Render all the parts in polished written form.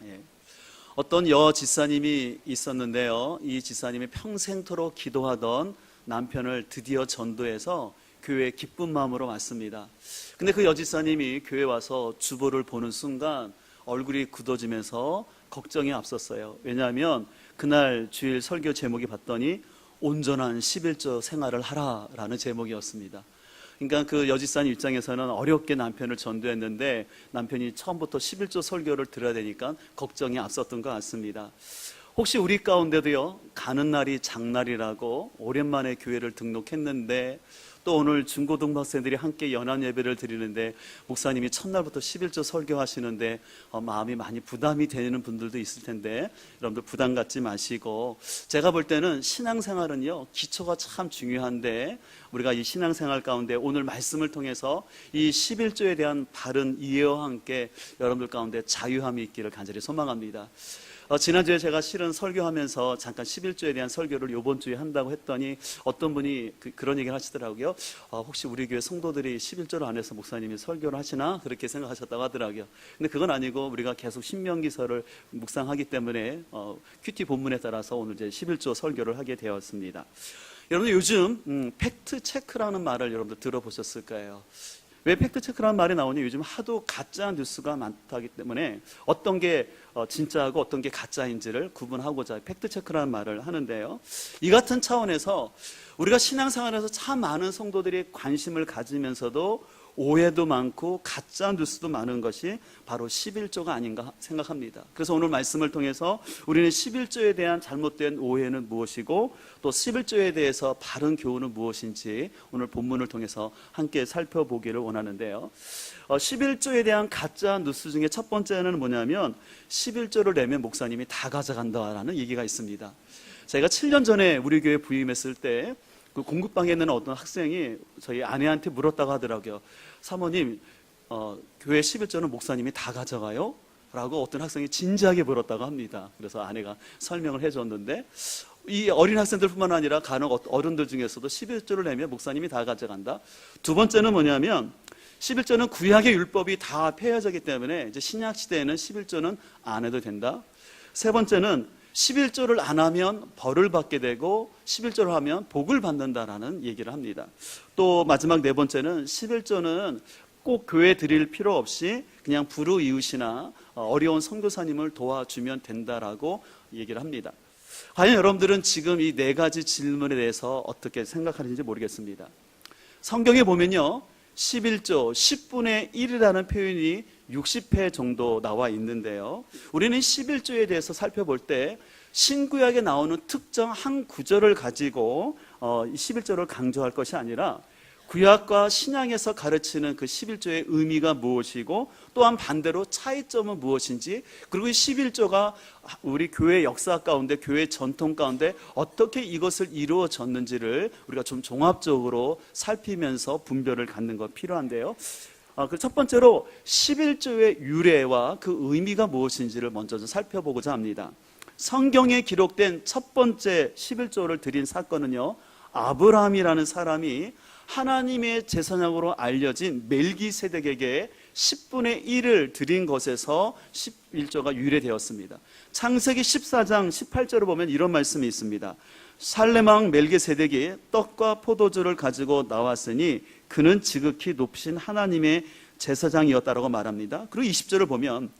예. 어떤 지사님이 있었는데요. 이 지사님이 평생토록 기도하던 남편을 드디어 전도해서 교회에 기쁜 마음으로 왔습니다. 근데 그 여지사님이 교회에 와서 주보를 보는 순간 얼굴이 굳어지면서 걱정이 앞섰어요. 왜냐하면 그날 주일 설교 제목이 봤더니 온전한 11조 생활을 하라라는 제목이었습니다. 그러니까 그 여지사님 입장에서는 어렵게 남편을 전도했는데 남편이 처음부터 11조 설교를 들어야 되니까 걱정이 앞섰던 것 같습니다. 혹시 우리 가운데도요, 가는 날이 장날이라고 오랜만에 교회를 등록했는데 또 오늘 중고등학생들이 함께 연합 예배를 드리는데 목사님이 첫날부터 11조 설교하시는데 마음이 많이 부담이 되는 분들도 있을 텐데 여러분들 부담 갖지 마시고, 제가 볼 때는 신앙생활은요, 기초가 참 중요한데 우리가 이 신앙생활 가운데 오늘 말씀을 통해서 이 11조에 대한 바른 이해와 함께 여러분들 가운데 자유함이 있기를 간절히 소망합니다. 지난주에 제가 실은 설교하면서 잠깐 11조에 대한 설교를 이번 주에 한다고 했더니 어떤 분이 그런 얘기를 하시더라고요. 혹시 우리 교회 성도들이 11조를 안 해서 목사님이 설교를 하시나? 그렇게 생각하셨다고 하더라고요. 근데 그건 아니고 우리가 계속 신명기서를 묵상하기 때문에 큐티 본문에 따라서 오늘 이제 11조 설교를 하게 되었습니다. 여러분들 요즘 팩트 체크라는 말을 여러분들 들어보셨을 거예요. 왜 팩트 체크라는 말이 나오냐? 요즘 하도 가짜 뉴스가 많다기 때문에 어떤 게 진짜하고 어떤 게 가짜인지를 구분하고자 팩트 체크라는 말을 하는데요. 이 같은 차원에서 우리가 신앙생활에서 참 많은 성도들이 관심을 가지면서도 오해도 많고 가짜 뉴스도 많은 것이 바로 11조가 아닌가 생각합니다. 그래서 오늘 말씀을 통해서 우리는 11조에 대한 잘못된 오해는 무엇이고 또 11조에 대해서 바른 교훈은 무엇인지 오늘 본문을 통해서 함께 살펴보기를 원하는데요. 11조에 대한 가짜 뉴스 중에 첫 번째는 뭐냐면 11조를 내면 목사님이 다 가져간다라는 얘기가 있습니다. 제가 7년 전에 우리 교회 부임했을 때 그 공급방에 있는 어떤 학생이 저희 아내한테 물었다고 하더라고요. 사모님, 교회 11조는 목사님이 다 가져가요? 라고 어떤 학생이 진지하게 물었다고 합니다. 그래서 아내가 설명을 해줬는데 이 어린 학생들뿐만 아니라 간혹 어른들 중에서도 11조를 내면 목사님이 다 가져간다. 두 번째는 뭐냐면 11조는 구약의 율법이 다 폐해졌기 때문에 이제 신약 시대에는 11조는 안 해도 된다. 세 번째는 11조를 안 하면 벌을 받게 되고 11조를 하면 복을 받는다라는 얘기를 합니다. 또 마지막 네 번째는 11조는 꼭 교회 드릴 필요 없이 그냥 불우이웃이나 어려운 선교사님을 도와주면 된다라고 얘기를 합니다. 과연 여러분들은 지금 이 네 가지 질문에 대해서 어떻게 생각하는지 모르겠습니다. 성경에 보면요, 11조 10분의 1이라는 표현이 60회 정도 나와 있는데요, 우리는 11조에 대해서 살펴볼 때 신구약에 나오는 특정 한 구절을 가지고 11조를 강조할 것이 아니라 구약과 신약에서 가르치는 그 11조의 의미가 무엇이고 또한 반대로 차이점은 무엇인지, 그리고 이 11조가 우리 교회 역사 가운데 교회 전통 가운데 어떻게 이것을 이루어졌는지를 우리가 좀 종합적으로 살피면서 분별을 갖는 것 필요한데요. 첫 번째로 11조의 유래와 그 의미가 무엇인지를 먼저 좀 살펴보고자 합니다. 성경에 기록된 첫 번째 11조를 드린 사건은요, 아브라함이라는 사람이 하나님의 제사장으로 알려진 멜기세덱에게 10분의 1을 드린 것에서 11조가 유래되었습니다. 창세기 14장 18절을 보면 이런 말씀이 있습니다. 살렘왕 멜기세덱이 떡과 포도주를 가지고 나왔으니 그는 지극히 높으신 하나님의 제사장이었다라고 말합니다. 그리고 20절을 보면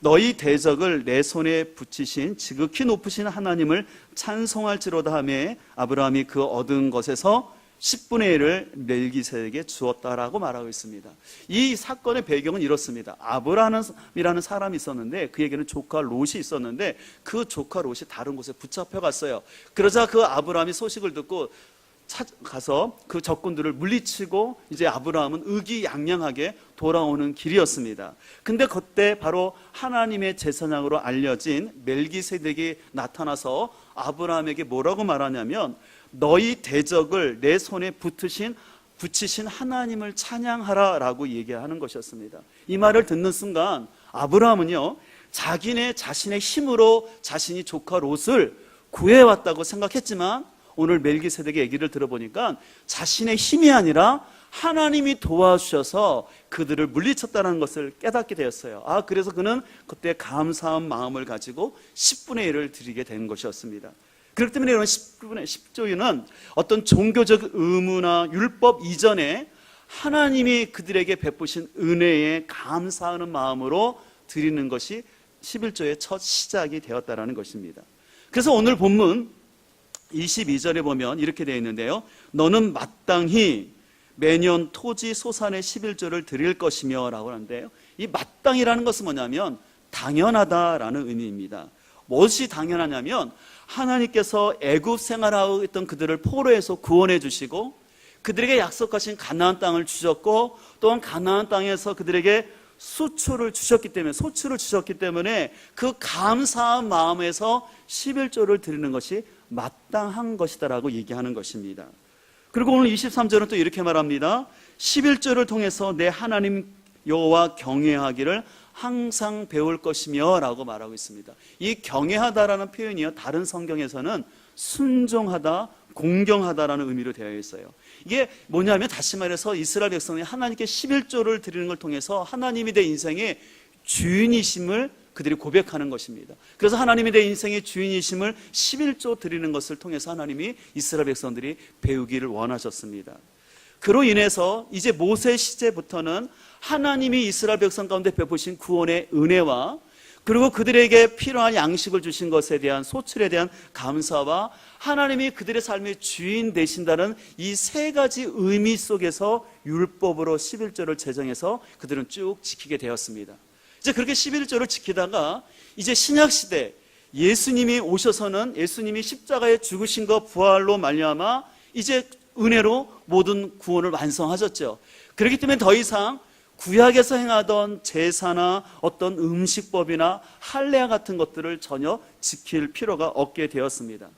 너희 대적을 내 손에 붙이신 지극히 높으신 하나님을 찬송할지로다 하며 아브라함이 그 얻은 것에서 10분의 1을 멜기세덱에게 주었다라고 말하고 있습니다. 이 사건의 배경은 이렇습니다. 아브라함이라는 사람이 있었는데 그에게는 조카 롯이 있었는데 그 조카 롯이 다른 곳에 붙잡혀 갔어요. 그러자 그 아브라함이 소식을 듣고 가서 그 적군들을 물리치고 이제 아브라함은 의기양양하게 돌아오는 길이었습니다. 근데 그때 바로 하나님의 제사장으로 알려진 멜기세덱이 나타나서 아브라함에게 뭐라고 말하냐면 너희 대적을 내 손에 붙이신 하나님을 찬양하라 라고 얘기하는 것이었습니다. 이 말을 듣는 순간 아브라함은요, 자신의 힘으로 자신이 조카 롯을 구해왔다고 생각했지만 오늘 멜기세덱의 얘기를 들어보니까 자신의 힘이 아니라 하나님이 도와주셔서 그들을 물리쳤다는 것을 깨닫게 되었어요. 그래서 그는 그때 감사한 마음을 가지고 10분의 1을 드리게 된 것이었습니다. 그렇기 때문에 이런 10조유는 어떤 종교적 의무나 율법 이전에 하나님이 그들에게 베푸신 은혜에 감사하는 마음으로 드리는 것이 11조의 첫 시작이 되었다는 것입니다. 그래서 오늘 본문 22절에 보면 이렇게 되어 있는데요. 너는 마땅히 매년 토지 소산의 11조를 드릴 것이며 라고 하는데요. 이 마땅이라는 것은 뭐냐면 당연하다라는 의미입니다. 무엇이 당연하냐면 하나님께서 애굽 생활하고 있던 그들을 포로에서 구원해 주시고 그들에게 약속하신 가나안 땅을 주셨고 또한 가나안 땅에서 그들에게 소출을 주셨기 때문에 그 감사한 마음에서 11조를 드리는 것이 마땅한 것이다라고 얘기하는 것입니다. 그리고 오늘 23절은 또 이렇게 말합니다. 11조를 통해서 내 하나님 여호와 경외하기를 항상 배울 것이며 라고 말하고 있습니다. 이 경외하다라는 표현이요, 다른 성경에서는 순종하다, 공경하다라는 의미로 되어 있어요. 이게 뭐냐면 다시 말해서 이스라엘 백성이 하나님께 11조를 드리는 걸 통해서 하나님이 내 인생의 주인이심을 그들이 고백하는 것입니다. 그래서 하나님이 내 인생의 주인이심을 11조 드리는 것을 통해서 하나님이 이스라엘 백성들이 배우기를 원하셨습니다. 그로 인해서 이제 모세 시대부터는 하나님이 이스라엘 백성 가운데 베푸신 구원의 은혜와 그리고 그들에게 필요한 양식을 주신 것에 대한 소출에 대한 감사와 하나님이 그들의 삶의 주인 되신다는 이 세 가지 의미 속에서 율법으로 11조를 제정해서 그들은 쭉 지키게 되었습니다. 이제 그렇게 11조를 지키다가 이제 신약시대 예수님이 오셔서는 예수님이 십자가에 죽으신 것 부활로 말미암아 이제 은혜로 모든 구원을 완성하셨죠. 그렇기 때문에 더 이상 구약에서 행하던 제사나 어떤 음식법이나 할례와 같은 것들을 전혀 지킬 필요가 없게 되었습니다.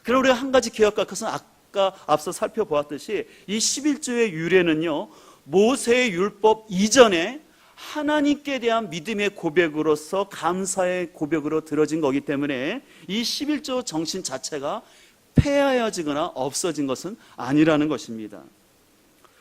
그럼 우리가 한 가지 기억할 것은 아까 앞서 살펴보았듯이 이 11조의 유래는요, 모세의 율법 이전에 하나님께 대한 믿음의 고백으로서 감사의 고백으로 들어진 거기 때문에 이 11조 정신 자체가 폐하여지거나 없어진 것은 아니라는 것입니다.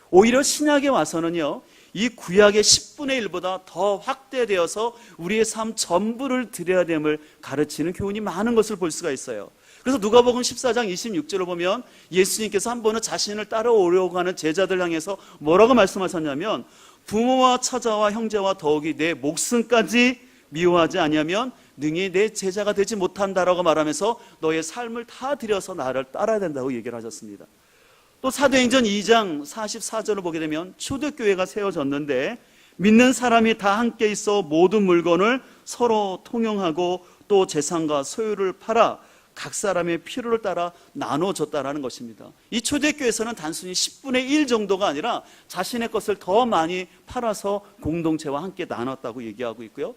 오히려 신약에 와서는요, 이 구약의 10분의 1보다 더 확대되어서 우리의 삶 전부를 드려야 됨을 가르치는 교훈이 많은 것을 볼 수가 있어요. 그래서 누가복음 14장 26절을 보면 예수님께서 한 번은 자신을 따라오려고 하는 제자들 향해서 뭐라고 말씀하셨냐면 부모와 처자와 형제와 더욱이 내 목숨까지 미워하지 아니하면 능히 내 제자가 되지 못한다라고 말하면서 너의 삶을 다 들여서 나를 따라야 된다고 얘기를 하셨습니다. 또 사도행전 2장 44절을 보게 되면 초대교회가 세워졌는데 믿는 사람이 다 함께 있어 모든 물건을 서로 통용하고 또 재산과 소유를 팔아 각 사람의 필요를 따라 나눠줬다라는 것입니다. 이 초대교회에서는 단순히 10분의 1 정도가 아니라 자신의 것을 더 많이 팔아서 공동체와 함께 나눴다고 얘기하고 있고요.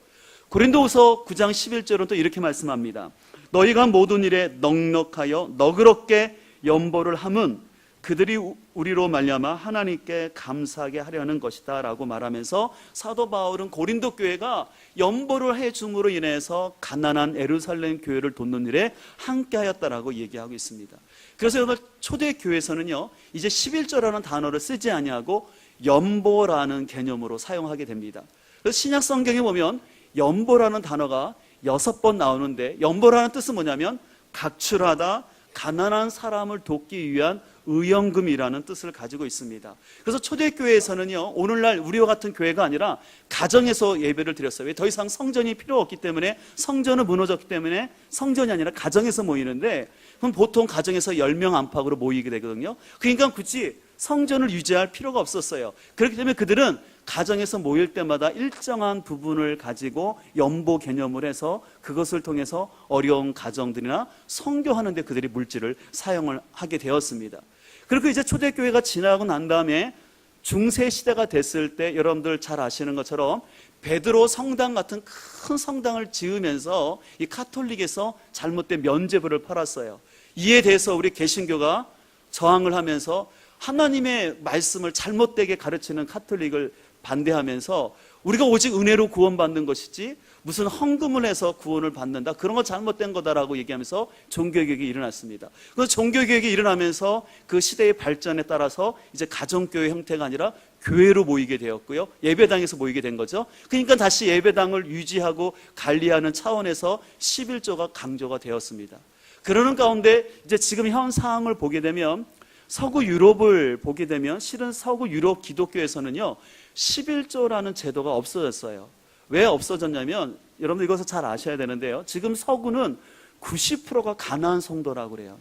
고린도후서 9장 11절은 또 이렇게 말씀합니다. 너희가 모든 일에 넉넉하여 너그럽게 연보를 함은 그들이 우리로 말미암아 하나님께 감사하게 하려는 것이다 라고 말하면서 사도 바울은 고린도 교회가 연보를 해줌으로 인해서 가난한 예루살렘 교회를 돕는 일에 함께 하였다라고 얘기하고 있습니다. 그래서 오늘 초대교회에서는요, 이제 11조라는 단어를 쓰지 아니하고 연보라는 개념으로 사용하게 됩니다. 그래서 신약 성경에 보면 연보라는 단어가 6번 나오는데 연보라는 뜻은 뭐냐면 각출하다, 가난한 사람을 돕기 위한 의연금이라는 뜻을 가지고 있습니다. 그래서 초대교회에서는요, 오늘날 우리와 같은 교회가 아니라 가정에서 예배를 드렸어요. 왜? 더 이상 성전이 필요 없기 때문에, 성전은 무너졌기 때문에 성전이 아니라 가정에서 모이는데, 그럼 보통 가정에서 10명 안팎으로 모이게 되거든요. 그러니까 굳이 성전을 유지할 필요가 없었어요. 그렇기 때문에 그들은 가정에서 모일 때마다 일정한 부분을 가지고 연보 개념을 해서 그것을 통해서 어려운 가정들이나 선교하는 데 그들이 물질을 사용을 하게 되었습니다. 그리고 이제 초대교회가 지나고 난 다음에 중세 시대가 됐을 때 여러분들 잘 아시는 것처럼 베드로 성당 같은 큰 성당을 지으면서 이 카톨릭에서 잘못된 면죄부를 팔았어요. 이에 대해서 우리 개신교가 저항을 하면서 하나님의 말씀을 잘못되게 가르치는 카톨릭을 반대하면서 우리가 오직 은혜로 구원받는 것이지 무슨 헌금을 해서 구원을 받는다, 그런 건 잘못된 거다라고 얘기하면서 종교개혁이 일어났습니다. 그래서 종교개혁이 일어나면서 그 시대의 발전에 따라서 이제 가정교회 형태가 아니라 교회로 모이게 되었고요, 예배당에서 모이게 된 거죠. 그러니까 다시 예배당을 유지하고 관리하는 차원에서 11조가 강조가 되었습니다. 그러는 가운데 이제 지금 현 상황을 보게 되면, 서구 유럽을 보게 되면 실은 서구 유럽 기독교에서는요 11조라는 제도가 없어졌어요. 왜 없어졌냐면, 여러분들 이것을 잘 아셔야 되는데요, 지금 서구는 90%가 가나안 성도라고 그래요.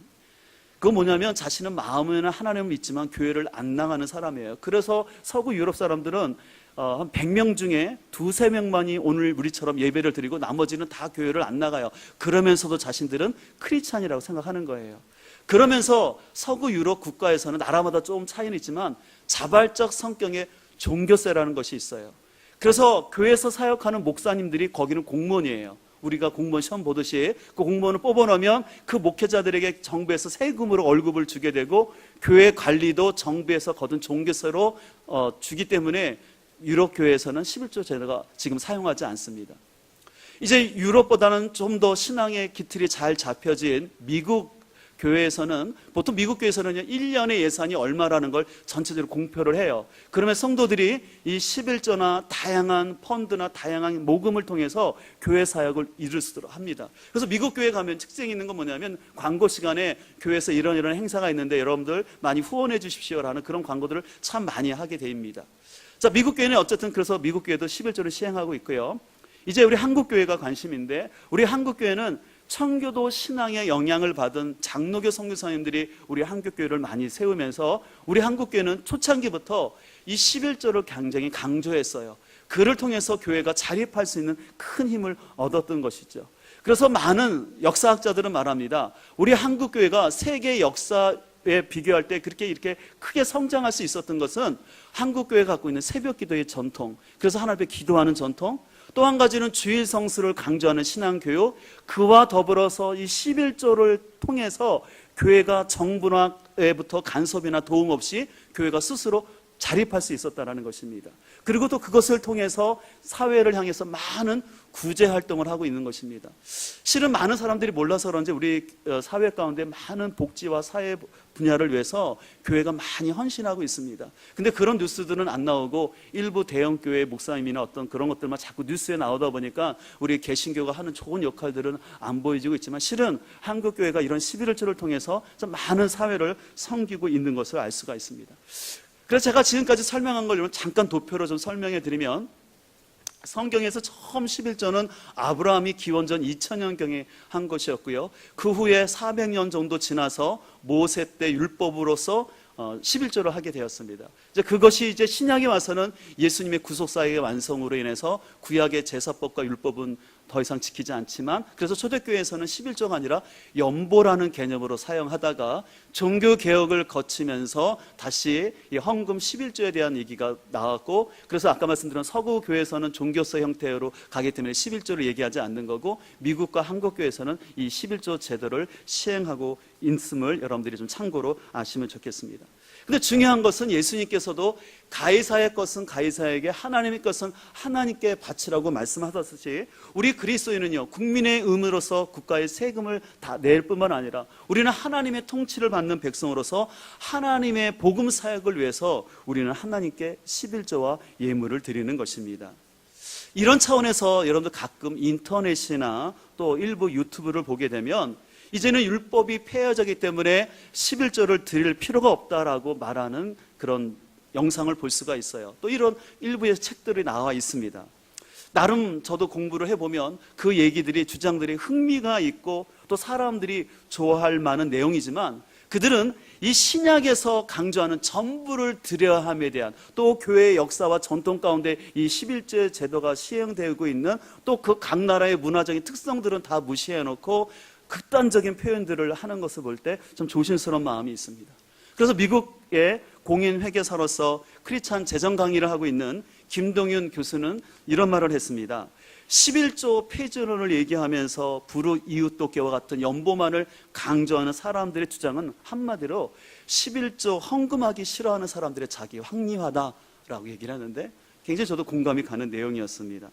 그건 뭐냐면 자신은 마음에는 하나님을 믿지만 교회를 안 나가는 사람이에요. 그래서 서구 유럽 사람들은 한 100명 중에 2-3명만이 오늘 우리처럼 예배를 드리고 나머지는 다 교회를 안 나가요. 그러면서도 자신들은 크리스찬이라고 생각하는 거예요. 그러면서 서구 유럽 국가에서는 나라마다 조금 차이는 있지만 자발적 성격의 종교세라는 것이 있어요. 그래서 교회에서 사역하는 목사님들이 거기는 공무원이에요. 우리가 공무원 시험 보듯이 그 공무원을 뽑아놓으면 그 목회자들에게 정부에서 세금으로 월급을 주게 되고, 교회 관리도 정부에서 거둔 종교세로 주기 때문에 유럽 교회에서는 11조 제도가 지금 사용하지 않습니다. 이제 유럽보다는 좀 더 신앙의 기틀이 잘 잡혀진 미국 교회에서는, 보통 미국 교회에서는 1년의 예산이 얼마라는 걸 전체적으로 공표를 해요. 그러면 성도들이 이 11조나 다양한 펀드나 다양한 모금을 통해서 교회 사역을 이룰 수 있도록 합니다. 그래서 미국 교회 가면 특징이 있는 건 뭐냐면, 광고 시간에 교회에서 이런 행사가 있는데 여러분들 많이 후원해 주십시오라는 그런 광고들을 참 많이 하게 됩니다. 자, 미국 교회는 어쨌든 그래서 미국 교회도 11조를 시행하고 있고요. 이제 우리 한국 교회가 관심인데, 우리 한국 교회는 청교도 신앙의 영향을 받은 장로교 선교사님들이 우리 한국교회를 많이 세우면서 우리 한국교회는 초창기부터 이 11조를 굉장히 강조했어요. 그를 통해서 교회가 자립할 수 있는 큰 힘을 얻었던 것이죠. 그래서 많은 역사학자들은 말합니다. 우리 한국교회가 세계 역사에 비교할 때 그렇게 이렇게 크게 성장할 수 있었던 것은 한국교회가 갖고 있는 새벽기도의 전통, 그래서 하나님 앞에 기도하는 전통, 또 한 가지는 주일 성수를 강조하는 신앙교육, 그와 더불어서 이 11조를 통해서 교회가 정부나에부터 간섭이나 도움 없이 교회가 스스로 자립할 수 있었다는 것입니다. 그리고 또 그것을 통해서 사회를 향해서 많은 구제 활동을 하고 있는 것입니다. 실은 많은 사람들이 몰라서 그런지 우리 사회 가운데 많은 복지와 사회 분야를 위해서 교회가 많이 헌신하고 있습니다. 근데 그런 뉴스들은 안 나오고 일부 대형교회 목사님이나 어떤 그런 것들만 자꾸 뉴스에 나오다 보니까 우리 개신교가 하는 좋은 역할들은 안 보여지고 있지만, 실은 한국교회가 이런 11조를 통해서 좀 많은 사회를 섬기고 있는 것을 알 수가 있습니다. 그래서 제가 지금까지 설명한 걸 잠깐 도표로 좀 설명해 드리면, 성경에서 처음 11조는 아브라함이 기원전 2000년경에 한 것이었고요. 그 후에 400년 정도 지나서 모세 때 율법으로서 11조를 하게 되었습니다. 이제 그것이 이제 신약에 와서는 예수님의 구속사역의 완성으로 인해서 구약의 제사법과 율법은 더 이상 지키지 않지만, 그래서 초대교회에서는 11조가 아니라 연보라는 개념으로 사용하다가 종교개혁을 거치면서 다시 이 헌금 11조에 대한 얘기가 나왔고, 그래서 아까 말씀드린 서구 교회에서는 종교세 형태로 가기 때문에 11조를 얘기하지 않는 거고, 미국과 한국 교회에서는 이 11조 제도를 시행하고 있음을 여러분들이 좀 참고로 아시면 좋겠습니다. 근데 중요한 것은 예수님께서도 가이사의 것은 가이사에게, 하나님의 것은 하나님께 바치라고 말씀하셨듯이, 우리 그리스도인은요 국민의 의무로서 국가의 세금을 다 낼 뿐만 아니라 우리는 하나님의 통치를 받는 백성으로서 하나님의 복음 사역을 위해서 우리는 하나님께 11조와 예물을 드리는 것입니다. 이런 차원에서 여러분들 가끔 인터넷이나 또 일부 유튜브를 보게 되면, 이제는 율법이 폐허되기 때문에 11조를 드릴 필요가 없다라고 말하는 그런 영상을 볼 수가 있어요. 또 이런 일부의 책들이 나와 있습니다. 나름 저도 공부를 해보면 그 얘기들이, 주장들이 흥미가 있고 또 사람들이 좋아할 만한 내용이지만, 그들은 이 신약에서 강조하는 전부를 드려야 함에 대한, 또 교회의 역사와 전통 가운데 이 11조 제도가 시행되고 있는 또 그 각 나라의 문화적인 특성들은 다 무시해놓고 극단적인 표현들을 하는 것을 볼 때 좀 조심스러운 마음이 있습니다. 그래서 미국의 공인회계사로서 크리스찬 재정 강의를 하고 있는 김동윤 교수는 이런 말을 했습니다. 11조 폐지론을 얘기하면서 불우 이웃돕기와 같은 연보만을 강조하는 사람들의 주장은 한마디로 11조 헌금하기 싫어하는 사람들의 자기 황리화다라고 얘기를 하는데, 굉장히 저도 공감이 가는 내용이었습니다.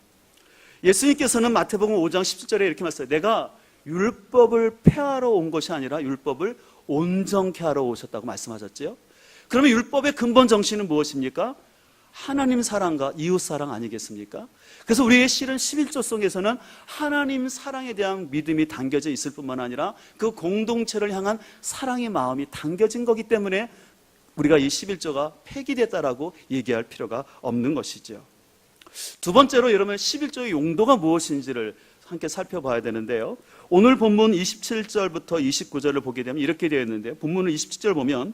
예수님께서는 마태복음 5장 17절에 이렇게 말씀하셨어요. 내가 율법을 폐하러 온 것이 아니라 율법을 온전케 하러 오셨다고 말씀하셨죠. 그러면 율법의 근본 정신은 무엇입니까? 하나님 사랑과 이웃 사랑 아니겠습니까? 그래서 우리의 실은 11조 속에서는 하나님 사랑에 대한 믿음이 담겨져 있을 뿐만 아니라 그 공동체를 향한 사랑의 마음이 담겨진 거기 때문에 우리가 이 11조가 폐기됐다라고 얘기할 필요가 없는 것이죠. 두 번째로 여러분 11조의 용도가 무엇인지를 함께 살펴봐야 되는데요. 오늘 본문 27절부터 29절을 보게 되면 이렇게 되어 있는데요. 본문을 27절 보면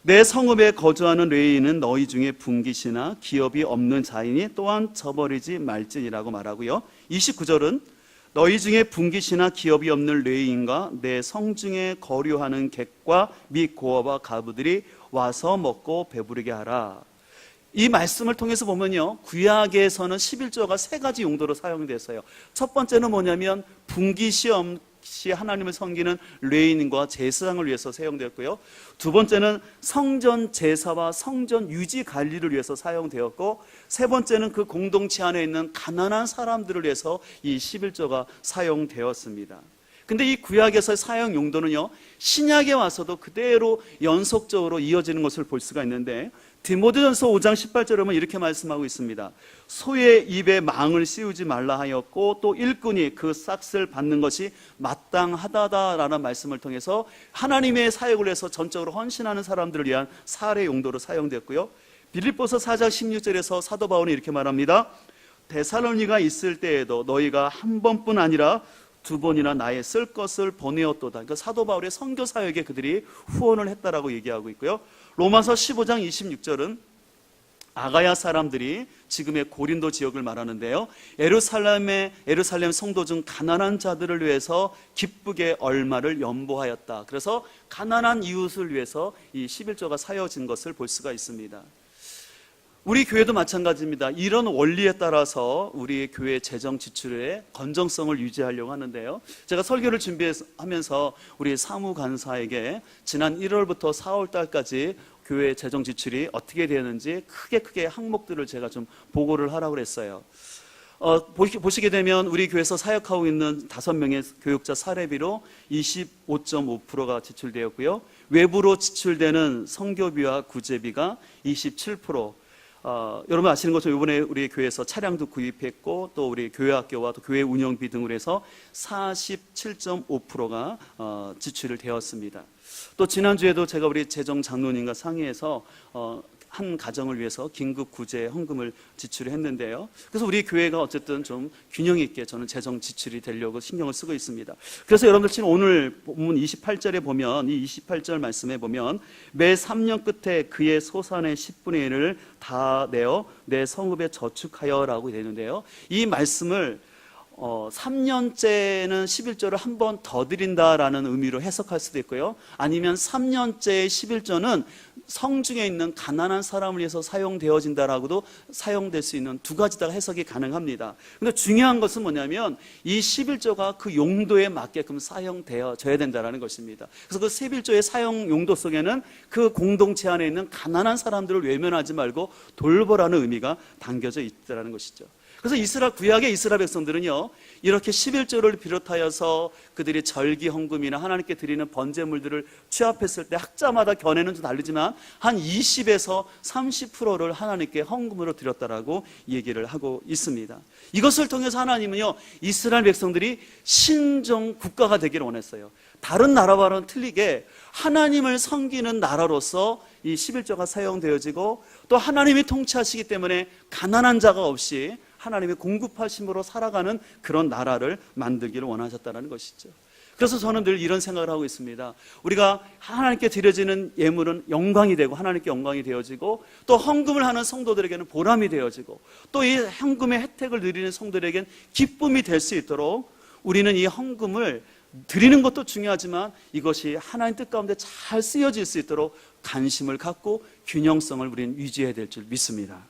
내 성읍에 거주하는 레위인은 너희 중에 분깃이나 기업이 없는 자이니 또한 저버리지 말지니라고 말하고요. 29절은 너희 중에 분깃이나 기업이 없는 레위인과 내 성중에 거류하는 객과 및 고아와 가부들이 와서 먹고 배부르게 하라. 이 말씀을 통해서 보면요, 구약에서는 11조가 세 가지 용도로 사용됐어요. 첫 번째는 뭐냐면 분깃이 없이 하나님을 섬기는 레위인과 제사장을 위해서 사용되었고요. 두 번째는 성전 제사와 성전 유지 관리를 위해서 사용되었고, 세 번째는 그 공동체 안에 있는 가난한 사람들을 위해서 이 11조가 사용되었습니다. 근데 이 구약에서의 사용 용도는요, 신약에 와서도 그대로 연속적으로 이어지는 것을 볼 수가 있는데, 디모데전서 5장 18절에 보면 이렇게 말씀하고 있습니다. 소의 입에 망을 씌우지 말라 하였고 또 일꾼이 그 싹을 받는 것이 마땅하다라는 말씀을 통해서 하나님의 사역을 위해서 전적으로 헌신하는 사람들을 위한 사례 용도로 사용됐고요. 빌립보서 4장 16절에서 사도 바울이 이렇게 말합니다. 데살로니가 있을 때에도 너희가 한 번뿐 아니라 두 번이나 나의 쓸 것을 보내었도다. 그러니까 사도 바울의 선교 사역에 그들이 후원을 했다라고 얘기하고 있고요. 로마서 15장 26절은 아가야 사람들이 지금의 고린도 지역을 말하는데요. 예루살렘 성도 중 가난한 자들을 위해서 기쁘게 얼마를 연보하였다. 그래서 가난한 이웃을 위해서 이 11조가 사여진 것을 볼 수가 있습니다. 우리 교회도 마찬가지입니다. 이런 원리에 따라서 우리 교회 재정 지출의 건정성을 유지하려고 하는데요. 제가 설교를 준비하면서 우리 사무간사에게 지난 1월부터 4월 달까지 교회 재정 지출이 어떻게 되는지 크게 항목들을 제가 좀 보고를 하라고 그랬어요. 보시게 되면 우리 교회에서 사역하고 있는 5명의 교육자 사례비로 25.5%가 지출되었고요. 외부로 지출되는 선교비와 구제비가 27%. 여러분 아시는 것처럼 이번에 우리 교회에서 차량도 구입했고 또 우리 교회학교와 또 교회 운영비 등으로 해서 47.5%가 지출을 되었습니다. 또 지난주에도 제가 우리 재정 장로님과 상의해서 한 가정을 위해서 긴급 구제 헌금을 지출했는데요. 그래서 우리 교회가 어쨌든 좀 균형 있게 저는 재정 지출이 되려고 신경을 쓰고 있습니다. 그래서 여러분들 지금 오늘 본문 28절에 보면 이 28절 말씀에 보면 매 3년 끝에 그의 소산의 10분의 1을 다 내어 내 성읍에 저축하여라고 되는데요. 이 말씀을 3년째는 11조를 한 번 더 드린다라는 의미로 해석할 수도 있고요. 아니면 3년째의 11조는 성중에 있는 가난한 사람을 위해서 사용되어진다라고도 사용될 수 있는 두 가지 다 해석이 가능합니다. 그런데 중요한 것은 뭐냐면 이 11조가 그 용도에 맞게끔 사용되어져야 된다는 것입니다. 그래서 그 11조의 사용 용도 속에는 그 공동체 안에 있는 가난한 사람들을 외면하지 말고 돌보라는 의미가 담겨져 있다는 것이죠. 그래서 구약의 이스라엘 백성들은요, 이렇게 11조를 비롯하여서 그들이 절기 헌금이나 하나님께 드리는 번제물들을 취합했을 때 학자마다 견해는 좀 다르지만 한 20에서 30%를 하나님께 헌금으로 드렸다라고 얘기를 하고 있습니다. 이것을 통해서 하나님은요, 이스라엘 백성들이 신종 국가가 되기를 원했어요. 다른 나라와는 틀리게 하나님을 섬기는 나라로서 이 11조가 사용되어지고 또 하나님이 통치하시기 때문에 가난한 자가 없이 하나님의 공급하심으로 살아가는 그런 나라를 만들기를 원하셨다는 것이죠. 그래서 저는 늘 이런 생각을 하고 있습니다. 우리가 하나님께 드려지는 예물은 영광이 되고 하나님께 영광이 되어지고 또 헌금을 하는 성도들에게는 보람이 되어지고 또 이 헌금의 혜택을 누리는 성도들에게는 기쁨이 될 수 있도록 우리는 이 헌금을 드리는 것도 중요하지만 이것이 하나님 뜻 가운데 잘 쓰여질 수 있도록 관심을 갖고 균형성을 우리는 유지해야 될 줄 믿습니다.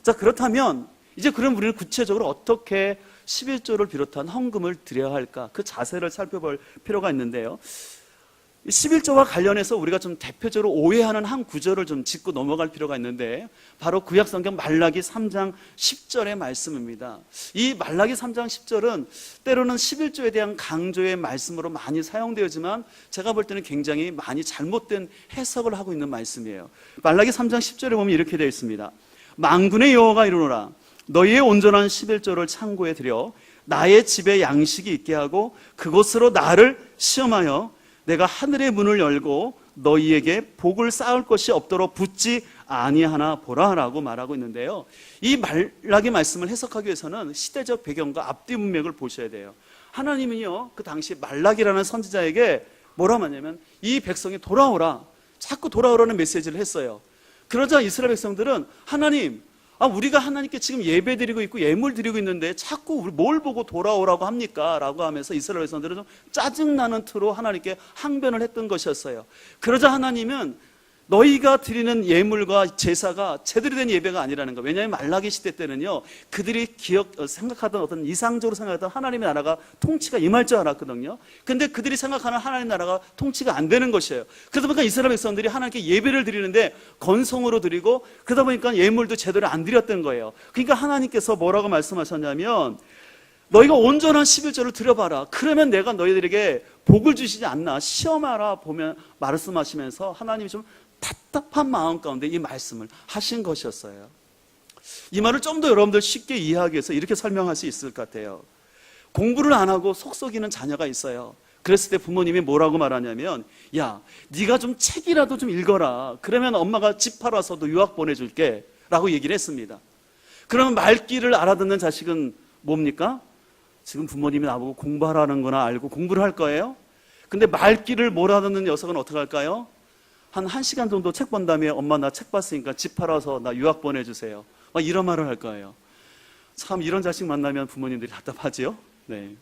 자, 그렇다면 이제 그럼 우리는 구체적으로 어떻게 11조를 비롯한 헌금을 드려야 할까? 그 자세를 살펴볼 필요가 있는데요. 11조와 관련해서 우리가 좀 대표적으로 오해하는 한 구절을 좀 짚고 넘어갈 필요가 있는데, 바로 구약성경 말라기 3장 10절의 말씀입니다. 이 말라기 3장 10절은 때로는 11조에 대한 강조의 말씀으로 많이 사용되지만 제가 볼 때는 굉장히 많이 잘못된 해석을 하고 있는 말씀이에요. 말라기 3장 10절에 보면 이렇게 되어 있습니다. 만군의 여호와가 이르노라, 너희의 온전한 11조를 창고에 들여 나의 집에 양식이 있게 하고 그곳으로 나를 시험하여 내가 하늘의 문을 열고 너희에게 복을 쌓을 것이 없도록 붙지 아니하나 보라 라고 말하고 있는데요, 이 말라기 말씀을 해석하기 위해서는 시대적 배경과 앞뒤 문맥을 보셔야 돼요. 하나님은요, 그 당시 말라기라는 선지자에게 뭐라고 하냐면 이 백성이 돌아오라, 자꾸 돌아오라는 메시지를 했어요. 그러자 이스라엘 백성들은 하나님, 우리가 하나님께 지금 예배 드리고 있고 예물 드리고 있는데 자꾸 우리 뭘 보고 돌아오라고 합니까? 라고 하면서 이스라엘 백성들은 좀 짜증나는 투로 하나님께 항변을 했던 것이었어요. 그러자 하나님은 너희가 드리는 예물과 제사가 제대로 된 예배가 아니라는 거. 왜냐하면 말라기 시대 때는요, 그들이 생각하던 어떤 이상적으로 생각하던 하나님의 나라가 통치가 임할 줄 알았거든요. 근데 그들이 생각하는 하나님의 나라가 통치가 안 되는 것이에요. 그러다 보니까 이스라엘 백성들이 하나님께 예배를 드리는데 건성으로 드리고, 그러다 보니까 예물도 제대로 안 드렸던 거예요. 그러니까 하나님께서 뭐라고 말씀하셨냐면, 너희가 온전한 11조를 드려봐라. 그러면 내가 너희들에게 복을 주시지 않나 시험하라 보면 말씀하시면서 하나님이 좀 답답한 마음 가운데 이 말씀을 하신 것이었어요. 이 말을 좀 더 여러분들 쉽게 이해하기 위해서 이렇게 설명할 수 있을 것 같아요. 공부를 안 하고 속썩이는 자녀가 있어요. 그랬을 때 부모님이 뭐라고 말하냐면, 야, 네가 좀 책이라도 좀 읽어라. 그러면 엄마가 집 팔아서도 유학 보내줄게 라고 얘기를 했습니다. 그러면 말귀를 알아듣는 자식은 뭡니까? 지금 부모님이 나보고 공부하라는 거나 알고 공부를 할 거예요? 근데 말귀를 못 알아듣는 녀석은 어떻게 할까요? 한 1시간 정도 책 본 다음에 엄마 나 책 봤으니까 집 팔아서 나 유학 보내주세요. 막 이런 말을 할 거예요. 참 이런 자식 만나면 부모님들이 답답하지요? 네.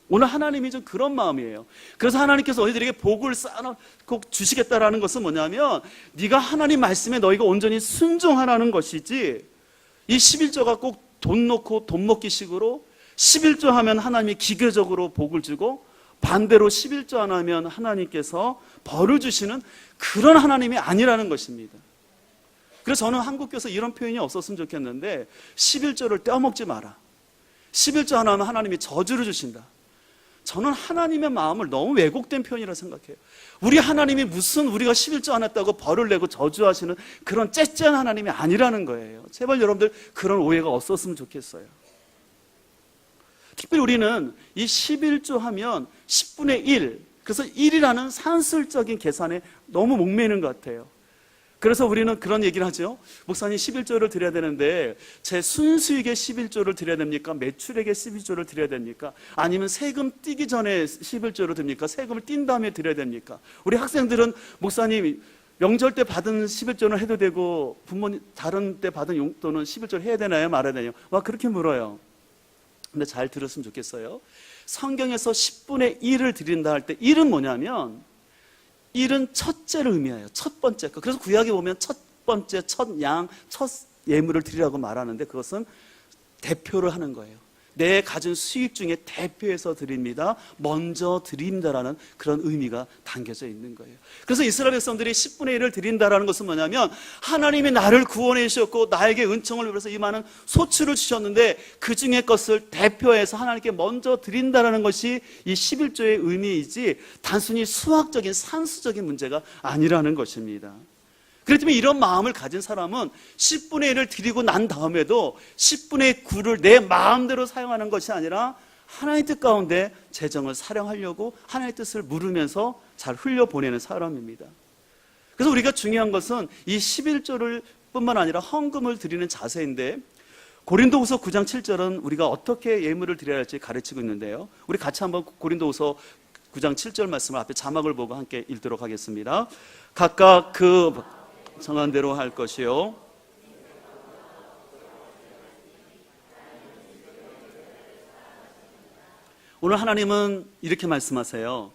오늘 하나님이 좀 그런 마음이에요. 그래서 하나님께서 너희들에게 복을 쌓아놓고 주시겠다라는 것은 뭐냐면, 네가 하나님 말씀에 너희가 온전히 순종하라는 것이지, 이 11조가 꼭 돈 놓고 돈 먹기 식으로 11조 하면 하나님이 기계적으로 복을 주고 반대로 11조 안 하면 하나님께서 벌을 주시는 그런 하나님이 아니라는 것입니다. 그래서 저는 한국교회에서 이런 표현이 없었으면 좋겠는데, 11조를 떼어먹지 마라. 11조 안 하면 하나님이 저주를 주신다. 저는 하나님의 마음을 너무 왜곡된 표현이라 생각해요. 우리 하나님이 무슨 우리가 11조 안 했다고 벌을 내고 저주하시는 그런 째째한 하나님이 아니라는 거예요. 제발 여러분들 그런 오해가 없었으면 좋겠어요. 특별히 우리는 이 11조 하면 10분의 1, 그래서 1이라는 산술적인 계산에 너무 목매이는 것 같아요. 그래서 우리는 그런 얘기를 하죠. 목사님 11조를 드려야 되는데 제 순수익의 11조를 드려야 됩니까? 매출액의 11조를 드려야 됩니까? 아니면 세금 떼기 전에 11조를 드립니까? 세금을 띈 다음에 드려야 됩니까? 우리 학생들은 목사님 명절 때 받은 11조는 해도 되고 부모님 다른 때 받은 용돈은 11조를 해야 되나요? 말아야 되나요? 막 그렇게 물어요. 근데 잘 들었으면 좋겠어요. 성경에서 10분의 1을 드린다 할 때 1은 뭐냐면 1은 첫째를 의미해요. 첫 번째 거. 그래서 구약에 보면 첫 번째, 첫 양, 첫 예물을 드리라고 말하는데 그것은 대표를 하는 거예요. 내 가진 수익 중에 대표해서 드립니다. 먼저 드린다라는 그런 의미가 담겨져 있는 거예요. 그래서 이스라엘 백성들이 10분의 1을 드린다라는 것은 뭐냐면 하나님이 나를 구원해 주셨고 나에게 은총을 베풀어서 이 많은 소출을 주셨는데 그 중에 것을 대표해서 하나님께 먼저 드린다라는 것이 이 11조의 의미이지 단순히 수학적인 산수적인 문제가 아니라는 것입니다. 그렇기 때문에 이런 마음을 가진 사람은 10분의 1을 드리고 난 다음에도 10분의 9를 내 마음대로 사용하는 것이 아니라 하나님의 뜻 가운데 재정을 사령하려고 하나님의 뜻을 물으면서 잘 흘려보내는 사람입니다. 그래서 우리가 중요한 것은 이 11조를 뿐만 아니라 헌금을 드리는 자세인데, 고린도후서 9장 7절은 우리가 어떻게 예물을 드려야 할지 가르치고 있는데요. 우리 같이 한번 고린도후서 9장 7절 말씀을 앞에 자막을 보고 함께 읽도록 하겠습니다. 각각 그 정한 대로 할 것이요. 오늘 하나님은 이렇게 말씀하세요.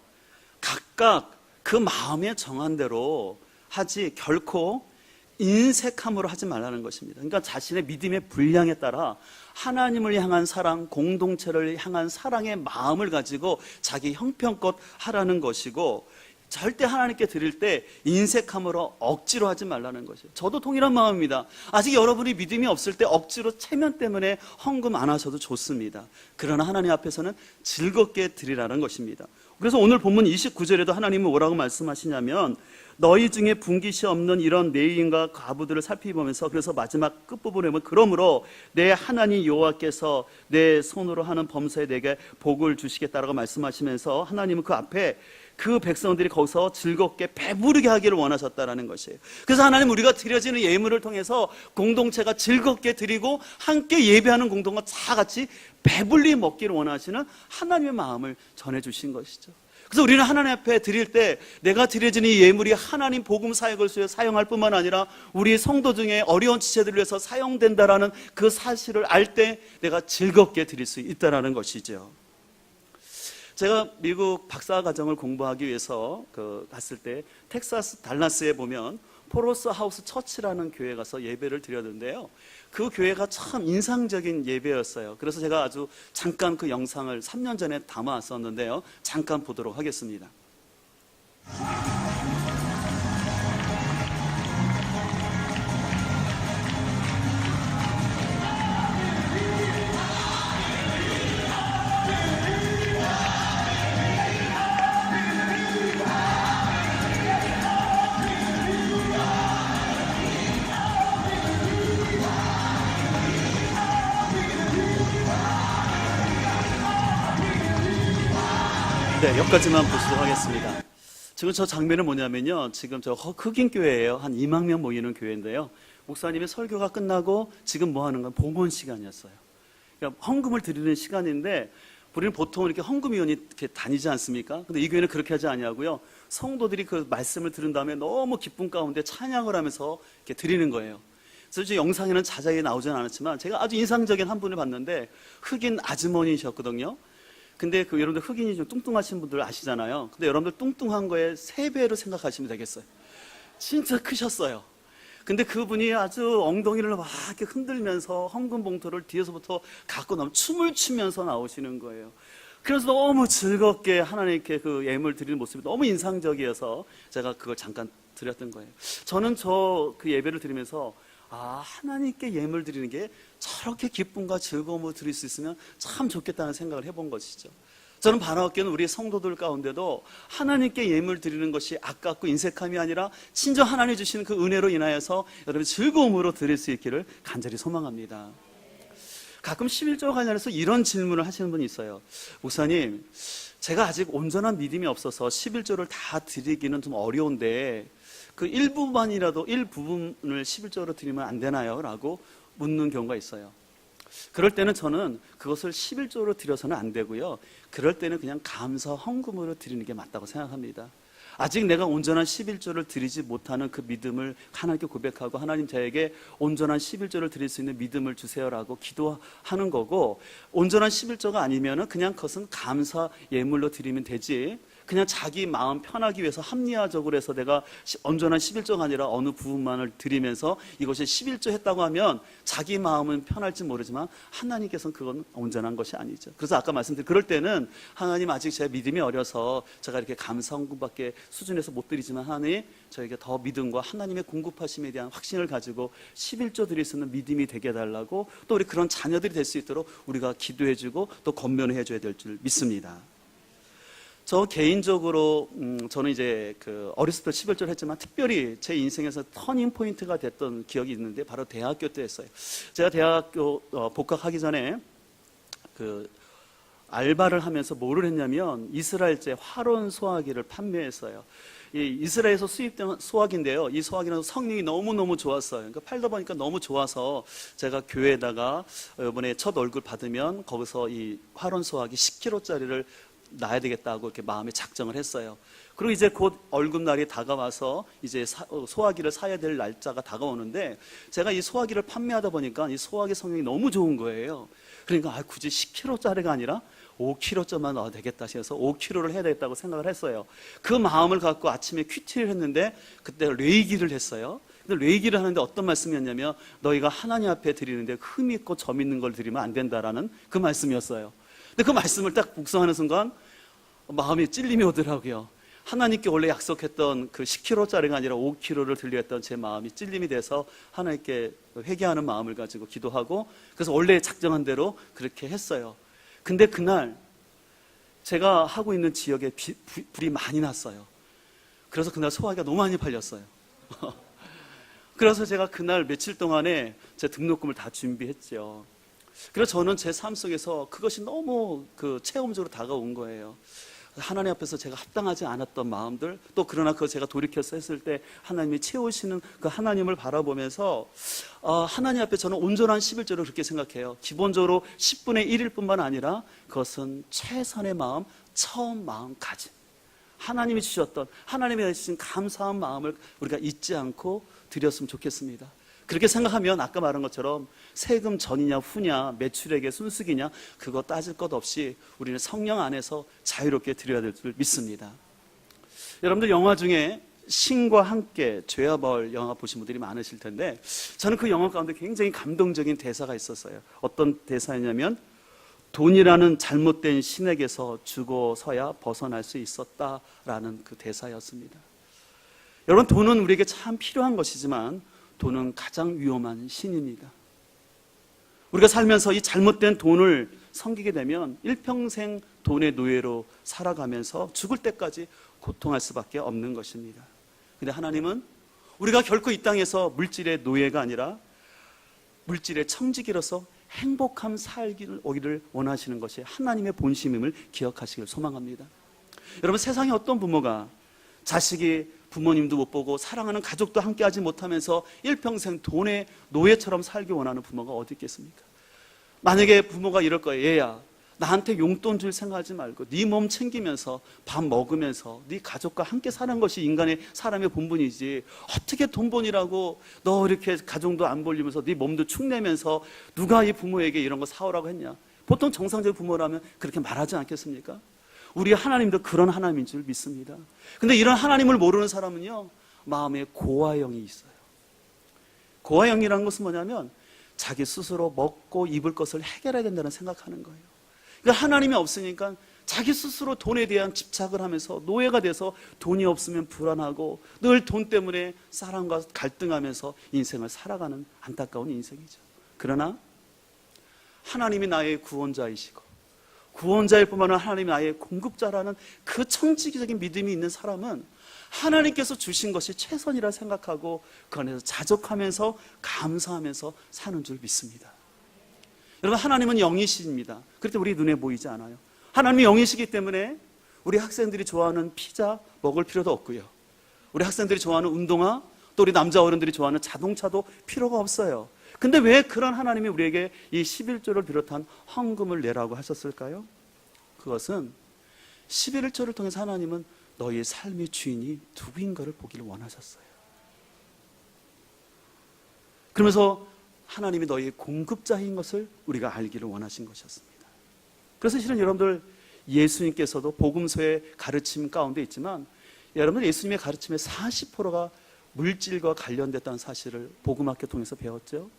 각각 그 마음에 정한 대로 하지 결코 인색함으로 하지 말라는 것입니다. 그러니까 자신의 믿음의 분량에 따라 하나님을 향한 사랑, 공동체를 향한 사랑의 마음을 가지고 자기 형편껏 하라는 것이고, 절대 하나님께 드릴 때 인색함으로 억지로 하지 말라는 것이에요. 저도 동일한 마음입니다. 아직 여러분이 믿음이 없을 때 억지로 체면 때문에 헌금 안 하셔도 좋습니다. 그러나 하나님 앞에서는 즐겁게 드리라는 것입니다. 그래서 오늘 본문 29절에도 하나님은 뭐라고 말씀하시냐면, 너희 중에 분깃이 없는 이런 레위인과 과부들을 살피보면서, 그래서 마지막 끝부분에 보면, 그러므로 내 하나님 여호와께서 내 손으로 하는 범사에 내게 복을 주시겠다라고 말씀하시면서, 하나님은 그 앞에 그 백성들이 거기서 즐겁게 배부르게 하기를 원하셨다라는 것이에요. 그래서 하나님, 우리가 드려지는 예물을 통해서 공동체가 즐겁게 드리고 함께 예배하는 공동체가 다 같이 배불리 먹기를 원하시는 하나님의 마음을 전해주신 것이죠. 그래서 우리는 하나님 앞에 드릴 때 내가 드려지는 이 예물이 하나님 복음 사역을 위해 사용할 뿐만 아니라 우리 성도 중에 어려운 지체들을 위해서 사용된다라는 그 사실을 알 때 내가 즐겁게 드릴 수 있다라는 것이죠. 제가 미국 박사과정을 공부하기 위해서 갔을 때 텍사스 달라스에 보면 포로스 하우스 처치라는 교회에 가서 예배를 드렸는데요, 그 교회가 참 인상적인 예배였어요. 그래서 제가 아주 잠깐 그 영상을 3년 전에 담아왔었는데요, 잠깐 보도록 하겠습니다. 네, 여기까지만 보도록 하겠습니다. 지금 저 장면은 뭐냐면요, 지금 저 흑인 교회예요. 한 2만 명 모이는 교회인데요, 목사님이 설교가 끝나고 지금 뭐 하는 건 봉헌 시간이었어요. 그러니까 헌금을 드리는 시간인데, 우리는 보통 이렇게 헌금위원이 이렇게 다니지 않습니까? 근데 이 교회는 그렇게 하지 아니하고요, 성도들이 그 말씀을 들은 다음에 너무 기쁨 가운데 찬양을 하면서 이렇게 드리는 거예요. 그래서 저 영상에는 자세히 나오지는 않았지만 제가 아주 인상적인 한 분을 봤는데, 흑인 아주머니셨거든요. 근데 여러분들 흑인이 좀 뚱뚱하신 분들 아시잖아요. 근데 여러분들 뚱뚱한 거에 3배로 생각하시면 되겠어요. 진짜 크셨어요. 근데 그분이 아주 엉덩이를 막 이렇게 흔들면서 헌금 봉투를 뒤에서부터 갖고 나면 춤을 추면서 나오시는 거예요. 그래서 너무 즐겁게 하나님께 그 예물 드리는 모습이 너무 인상적이어서 제가 그걸 잠깐 드렸던 거예요. 저는 그 예배를 드리면서 하나님께 예물 드리는 게 저렇게 기쁨과 즐거움을 드릴 수 있으면 참 좋겠다는 생각을 해본 것이죠. 저는 바라옵기는 우리 성도들 가운데도 하나님께 예물 드리는 것이 아깝고 인색함이 아니라 친정 하나님 주시는 그 은혜로 인하여서 여러분 즐거움으로 드릴 수 있기를 간절히 소망합니다. 가끔 11조와 관련해서 이런 질문을 하시는 분이 있어요. 목사님, 제가 아직 온전한 믿음이 없어서 11조를 다 드리기는 좀 어려운데 그 일부분을 11조로 드리면 안 되나요? 라고 묻는 경우가 있어요. 그럴 때는 저는 그것을 11조로 드려서는 안 되고요, 그럴 때는 그냥 감사 헌금으로 드리는 게 맞다고 생각합니다. 아직 내가 온전한 11조를 드리지 못하는 그 믿음을 하나님께 고백하고, 하나님 저에게 온전한 11조를 드릴 수 있는 믿음을 주세요라고 기도하는 거고, 온전한 11조가 아니면은 그냥 그것은 감사 예물로 드리면 되지, 그냥 자기 마음 편하기 위해서 합리화적으로 해서 내가 온전한 11조가 아니라 어느 부분만을 드리면서 이것이 11조 했다고 하면 자기 마음은 편할지 모르지만 하나님께서는 그건 온전한 것이 아니죠. 그래서 아까 말씀드린, 그럴 때는 하나님 아직 제 믿음이 어려서 제가 이렇게 감사 헌금밖에 수준에서 못 드리지만 하나님 저에게 더 믿음과 하나님의 공급하심에 대한 확신을 가지고 11조 드릴 수 있는 믿음이 되게 해달라고, 또 우리 그런 자녀들이 될 수 있도록 우리가 기도해주고 또 권면을 해줘야 될 줄 믿습니다. 저 개인적으로 저는 이제 어렸을 때 11조를 했지만 특별히 제 인생에서 터닝 포인트가 됐던 기억이 있는데 바로 대학교 때 했어요. 제가 대학교 복학하기 전에 알바를 하면서 뭐를 했냐면 이스라엘제 화론 소화기를 판매했어요. 이 이스라엘에서 수입된 소화기인데요, 이 소화기는 성능이 너무너무 좋았어요. 그러니까 팔다 보니까 너무 좋아서 제가 교회에다가 이번에 첫 월급 받으면 거기서 이 화론 소화기 10kg짜리를 놔야 되겠다고 이렇게 마음에 작정을 했어요. 그리고 이제 곧 월급날이 다가와서 이제 소화기를 사야 될 날짜가 다가오는데, 제가 이 소화기를 판매하다 보니까 이 소화기 성능이 너무 좋은 거예요. 그러니까 굳이 10kg짜리가 아니라 5kg짜리만 넣어도 되겠다 해서 5kg를 해야 되겠다고 생각을 했어요. 그 마음을 갖고 아침에 큐티를 했는데 그때 레이기를 했어요. 근데 레이기를 하는데 어떤 말씀이었냐면, 너희가 하나님 앞에 드리는데 흠 있고 점 있는 걸 드리면 안 된다라는 그 말씀이었어요. 근데 그 말씀을 딱 묵상하는 순간 마음에 찔림이 오더라고요. 하나님께 원래 약속했던 그 10kg짜리가 아니라 5kg를 들려 했던 제 마음이 찔림이 돼서 하나님께 회개하는 마음을 가지고 기도하고, 그래서 원래 작정한 대로 그렇게 했어요. 근데 그날 제가 하고 있는 지역에 불이 많이 났어요. 그래서 그날 소화기가 너무 많이 팔렸어요. 그래서 제가 그날 며칠 동안에 제 등록금을 다 준비했죠. 그래서 저는 제 삶 속에서 그것이 너무 체험적으로 다가온 거예요. 하나님 앞에서 제가 합당하지 않았던 마음들, 또 그러나 그거 제가 돌이켜서 했을 때 하나님이 채우시는 그 하나님을 바라보면서 하나님 앞에 저는 온전한 11조를 그렇게 생각해요. 기본적으로 10분의 1일 뿐만 아니라 그것은 최선의 마음, 처음 마음가짐, 하나님이 주셨던, 하나님이 주신 감사한 마음을 우리가 잊지 않고 드렸으면 좋겠습니다. 그렇게 생각하면 아까 말한 것처럼 세금 전이냐 후냐, 매출액의 순수기냐, 그거 따질 것 없이 우리는 성령 안에서 자유롭게 드려야 될 줄 믿습니다. 여러분들 영화 중에 신과 함께 죄와 벌 영화 보신 분들이 많으실 텐데, 저는 그 영화 가운데 굉장히 감동적인 대사가 있었어요. 어떤 대사였냐면, 돈이라는 잘못된 신에게서 죽어서야 벗어날 수 있었다라는 그 대사였습니다. 여러분, 돈은 우리에게 참 필요한 것이지만 돈은 가장 위험한 신입니다. 우리가 살면서 이 잘못된 돈을 섬기게 되면 일평생 돈의 노예로 살아가면서 죽을 때까지 고통할 수밖에 없는 것입니다. 근데 하나님은 우리가 결코 이 땅에서 물질의 노예가 아니라 물질의 청지기로서 행복한 살기를 오기를 원하시는 것이 하나님의 본심임을 기억하시길 소망합니다. 여러분, 세상에 어떤 부모가 자식이 부모님도 못 보고 사랑하는 가족도 함께하지 못하면서 일평생 돈의 노예처럼 살기 원하는 부모가 어디 있겠습니까? 만약에 부모가 이럴 거예요. 얘야, 나한테 용돈 줄 생각하지 말고 네 몸 챙기면서 밥 먹으면서 네 가족과 함께 사는 것이 인간의 사람의 본분이지, 어떻게 돈 번이라고 너 이렇게 가정도 안 벌리면서 네 몸도 축내면서 누가 이 부모에게 이런 거 사오라고 했냐? 보통 정상적인 부모라면 그렇게 말하지 않겠습니까? 우리 하나님도 그런 하나님인 줄 믿습니다. 근데 이런 하나님을 모르는 사람은요, 마음에 고아영이 있어요. 고아영이라는 것은 뭐냐면 자기 스스로 먹고 입을 것을 해결해야 된다는 생각하는 거예요. 그러니까 하나님이 없으니까 자기 스스로 돈에 대한 집착을 하면서 노예가 돼서 돈이 없으면 불안하고 늘 돈 때문에 사람과 갈등하면서 인생을 살아가는 안타까운 인생이죠. 그러나 하나님이 나의 구원자이시고 구원자일 뿐만 아니라 하나님이 나의 공급자라는 그 청지기적인 믿음이 있는 사람은 하나님께서 주신 것이 최선이라 생각하고 그 안에서 자족하면서 감사하면서 사는 줄 믿습니다. 여러분, 하나님은 영이십니다. 그렇게 우리 눈에 보이지 않아요. 하나님이 영이시기 때문에 우리 학생들이 좋아하는 피자 먹을 필요도 없고요, 우리 학생들이 좋아하는 운동화, 또 우리 남자 어른들이 좋아하는 자동차도 필요가 없어요. 근데 왜 그런 하나님이 우리에게 이 11조를 비롯한 헌금을 내라고 하셨을까요? 그것은 11조를 통해서 하나님은 너희의 삶의 주인이 누구인가를 보기를 원하셨어요. 그러면서 하나님이 너희의 공급자인 것을 우리가 알기를 원하신 것이었습니다. 그래서 실은 여러분들, 예수님께서도 복음서의 가르침 가운데 있지만 여러분들 예수님의 가르침의 40%가 물질과 관련됐다는 사실을 복음학교 통해서 배웠죠.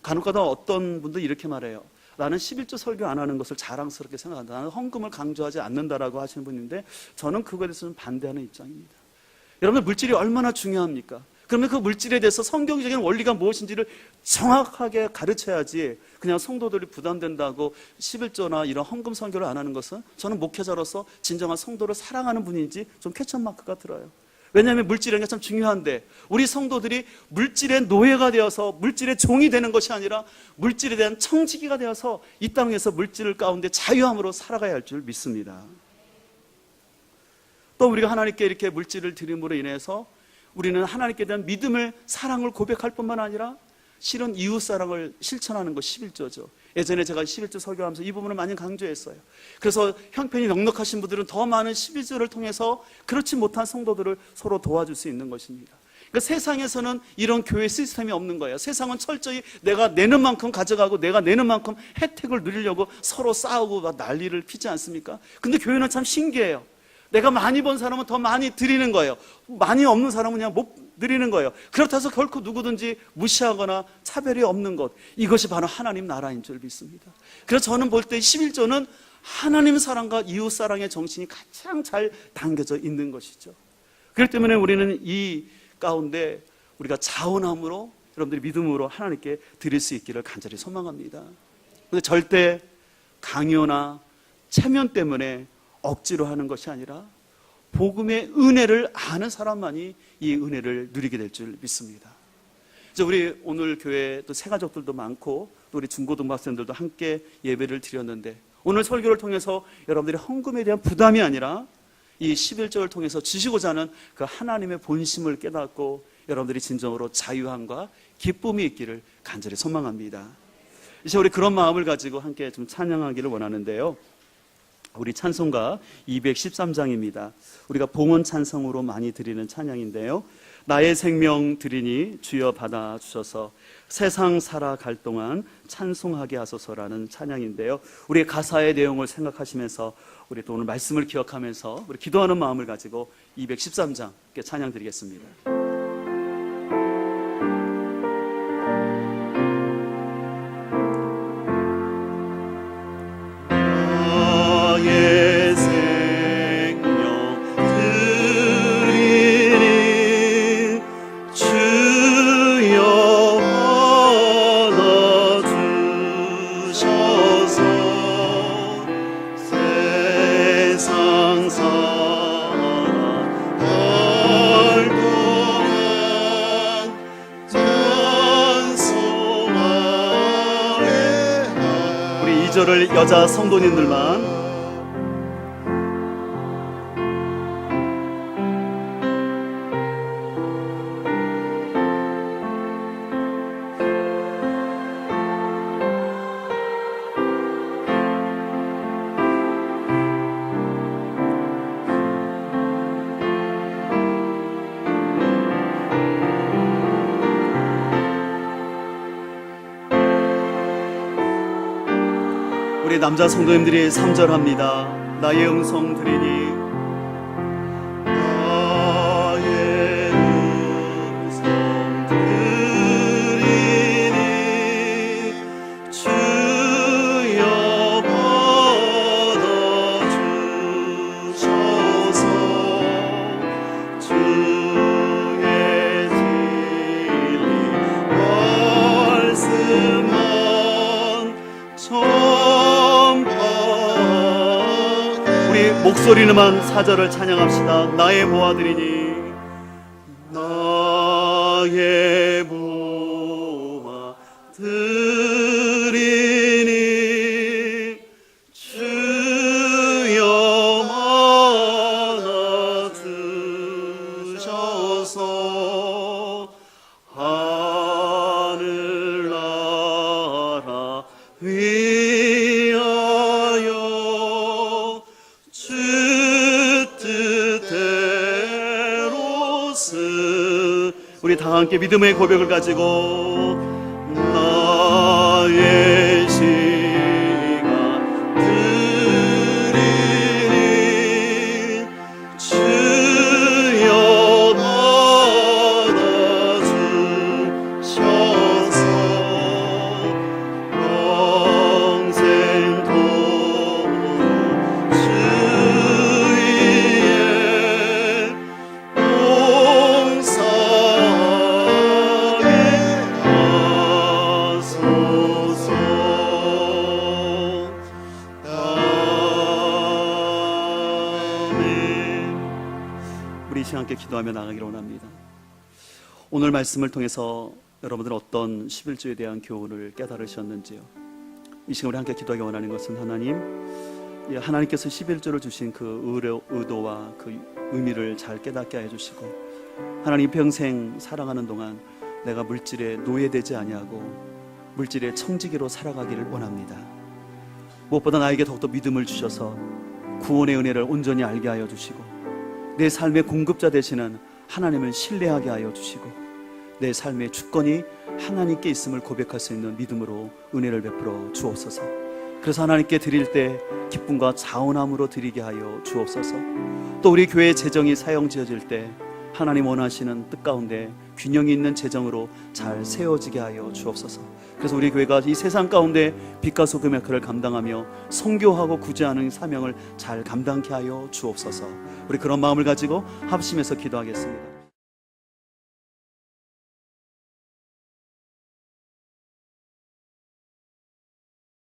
간혹가다 어떤 분들 이렇게 말해요. 나는 11조 설교 안 하는 것을 자랑스럽게 생각한다. 나는 헌금을 강조하지 않는다라고 하시는 분인데 저는 그거에 대해서는 반대하는 입장입니다. 여러분들, 물질이 얼마나 중요합니까? 그러면 그 물질에 대해서 성경적인 원리가 무엇인지를 정확하게 가르쳐야지, 그냥 성도들이 부담된다고 11조나 이런 헌금 선교를 안 하는 것은 저는 목회자로서 진정한 성도를 사랑하는 분인지 좀 퀘스천 마크가 들어요. 왜냐하면 물질이라는 게 참 중요한데 우리 성도들이 물질의 노예가 되어서 물질의 종이 되는 것이 아니라 물질에 대한 청지기가 되어서 이 땅에서 물질 가운데 자유함으로 살아가야 할 줄 믿습니다. 또 우리가 하나님께 이렇게 물질을 드림으로 인해서 우리는 하나님께 대한 믿음을, 사랑을 고백할 뿐만 아니라 실은 이웃사랑을 실천하는 것 11조죠. 예전에 제가 11조 설교하면서 이 부분을 많이 강조했어요. 그래서 형편이 넉넉하신 분들은 더 많은 11조를 통해서 그렇지 못한 성도들을 서로 도와줄 수 있는 것입니다. 그러니까 세상에서는 이런 교회 시스템이 없는 거예요. 세상은 철저히 내가 내는 만큼 가져가고 내가 내는 만큼 혜택을 누리려고 서로 싸우고 막 난리를 피지 않습니까? 근데 교회는 참 신기해요. 내가 많이 번 사람은 더 많이 드리는 거예요. 많이 없는 사람은 그냥 누리는 거예요. 그렇다고 해서 결코 누구든지 무시하거나 차별이 없는 것, 이것이 바로 하나님 나라인 줄 믿습니다. 그래서 저는 볼 때 11조는 하나님 사랑과 이웃 사랑의 정신이 가장 잘 담겨져 있는 것이죠. 그렇기 때문에 우리는 이 가운데 우리가 자원함으로, 여러분들이 믿음으로 하나님께 드릴 수 있기를 간절히 소망합니다. 그런데 절대 강요나 체면 때문에 억지로 하는 것이 아니라 복음의 은혜를 아는 사람만이 이 은혜를 누리게 될 줄 믿습니다. 이제 우리 오늘 교회 또 새가족들도 많고 또 우리 중고등학생들도 함께 예배를 드렸는데, 오늘 설교를 통해서 여러분들이 헌금에 대한 부담이 아니라 이 11조를 통해서 주시고자 하는 그 하나님의 본심을 깨닫고 여러분들이 진정으로 자유함과 기쁨이 있기를 간절히 소망합니다. 이제 우리 그런 마음을 가지고 함께 좀 찬양하기를 원하는데요. 우리 찬송가 213장입니다. 우리가 봉헌 찬송으로 많이 드리는 찬양인데요. 나의 생명 드리니 주여 받아주셔서 세상 살아갈 동안 찬송하게 하소서라는 찬양인데요. 우리의 가사의 내용을 생각하시면서 우리 또 오늘 말씀을 기억하면서 우리 기도하는 마음을 가지고 213장 찬양 드리겠습니다. 여자 성도님들만 우리 남자 성도님들이 3절합니다. 나의 음성 들으니 나의 음성 들으니 주여 받아주셔서 주의 진리 말씀만 목소리로만 4절을 찬양합시다. 나의 보아들이니 나의 보아들이니 주여 받아주셔서 하늘나라 우리 다 함께 믿음의 고백을 가지고 나의 시가 들으니 주여 받아주셔서 영생토록 주의 함께 기도하며 나가기를 원합니다. 오늘 말씀을 통해서 여러분들은 어떤 11조에 대한 교훈을 깨달으셨는지요? 이 시간 우리 함께 기도하기 원하는 것은 하나님께서 11조를 주신 그 의도와 그 의미를 잘 깨닫게 해주시고, 하나님 평생 살아가는 동안 내가 물질에 노예되지 아니하고 물질의 청지기로 살아가기를 원합니다. 무엇보다 나에게 더욱더 믿음을 주셔서 구원의 은혜를 온전히 알게 하여 주시고, 내 삶의 공급자 되시는 하나님을 신뢰하게 하여 주시고, 내 삶의 주권이 하나님께 있음을 고백할 수 있는 믿음으로 은혜를 베풀어 주옵소서. 그래서 하나님께 드릴 때 기쁨과 자원함으로 드리게 하여 주옵소서. 또 우리 교회 재정이 사용지어질 때 하나님 원하시는 뜻 가운데 균형 있는 재정으로 잘 세워지게 하여 주옵소서. 그래서 우리 교회가 이 세상 가운데 빛과 소금의 역할을 감당하며 선교하고 구제하는 사명을 잘 감당케 하여 주옵소서. 우리 그런 마음을 가지고 합심해서 기도하겠습니다.